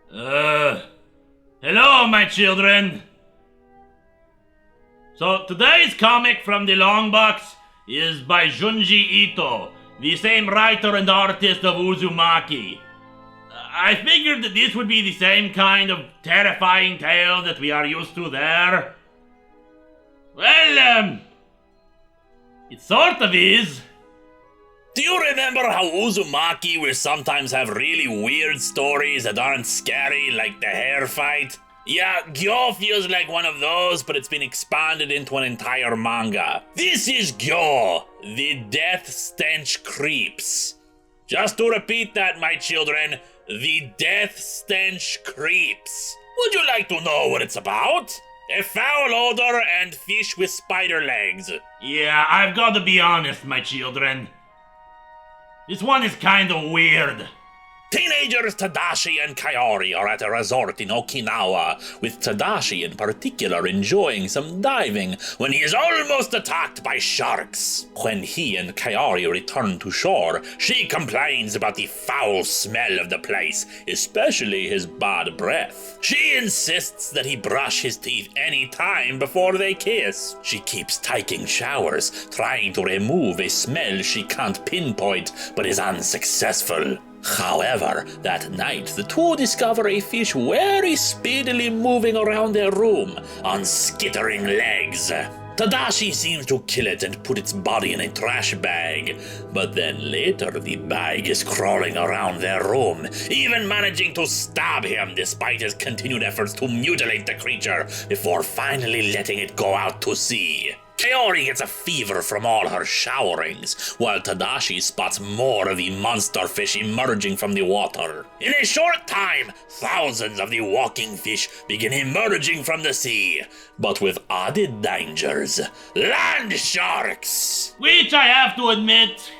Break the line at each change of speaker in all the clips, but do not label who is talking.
Hello, my children. So, today's comic from the Longbox is by Junji Ito, the same writer and artist of Uzumaki. I figured that this would be the same kind of terrifying tale that we are used to there. Well, it sort of is.
Do you remember how Uzumaki will sometimes have really weird stories that aren't scary, like the hair fight? Yeah, Gyo feels like one of those, but it's been expanded into an entire manga. This is Gyo, the Death Stench Creeps. Just to repeat that, my children, the Death Stench Creeps. Would you like to know what it's about? A foul odor and fish with spider legs.
Yeah, I've got to be honest, my children. This one is kinda weird.
Teenagers Tadashi and Kaori are at a resort in Okinawa, with Tadashi in particular enjoying some diving when he is almost attacked by sharks. When he and Kaori return to shore, she complains about the foul smell of the place, especially his bad breath. She insists that he brush his teeth any time before they kiss. She keeps taking showers, trying to remove a smell she can't pinpoint, but is unsuccessful. However, that night the two discover a fish very speedily moving around their room on skittering legs. Tadashi seems to kill it and put its body in a trash bag, but then later the bag is crawling around their room, even managing to stab him despite his continued efforts to mutilate the creature before finally letting it go out to sea. Kaori gets a fever from all her showerings, while Tadashi spots more of the monster fish emerging from the water. In a short time, thousands of the walking fish begin emerging from the sea, but with added dangers. Land sharks!
Which I have to admit,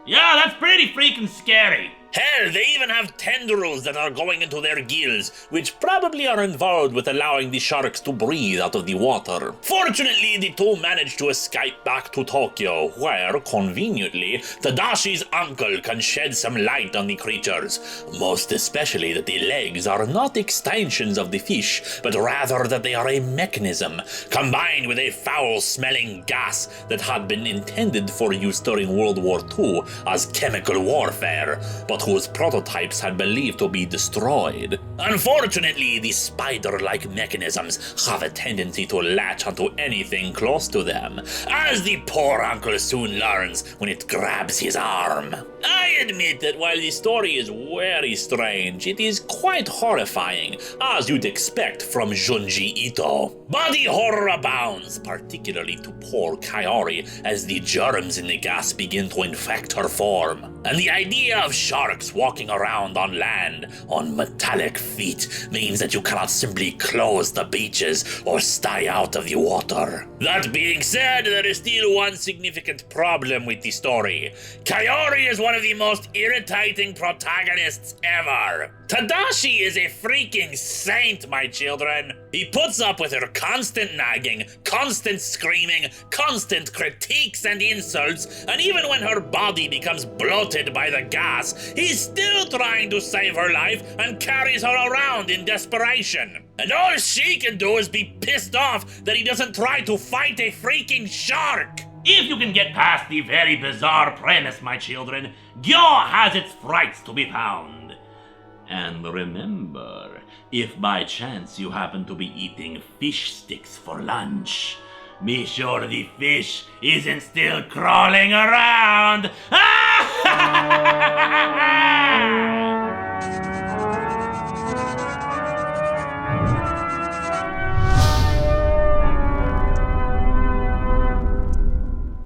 yeah, that's pretty freaking scary.
Hell, they even have tendrils that are going into their gills, which probably are involved with allowing the sharks to breathe out of the water. Fortunately, the two manage to escape back to Tokyo, where, conveniently, Tadashi's uncle can shed some light on the creatures, most especially that the legs are not extensions of the fish, but rather that they are a mechanism, combined with a foul-smelling gas that had been intended for use during World War II as chemical warfare, but whose prototypes had believed to be destroyed. Unfortunately, the spider-like mechanisms have a tendency to latch onto anything close to them, as the poor uncle soon learns when it grabs his arm. I admit that while the story is very strange, it is quite horrifying, as you'd expect from Junji Ito. Body horror abounds, particularly to poor Kaori, as the germs in the gas begin to infect her form. And the idea of sharks walking around on land on metallic feet means that you cannot simply close the beaches or stay out of the water. That being said, there is still one significant problem with the story. Kaori is one of the most irritating protagonists ever. Tadashi is a freaking saint, my children. He puts up with her constant nagging, constant screaming, constant critiques and insults, and even when her body becomes bloated by the gas, he's still trying to save her life and carries her around in desperation. And all she can do is be pissed off that he doesn't try to fight a freaking shark.
If you can get past the very bizarre premise, my children, Gyo has its frights to be found. And remember, if by chance you happen to be eating fish sticks for lunch, be sure the fish isn't still crawling around.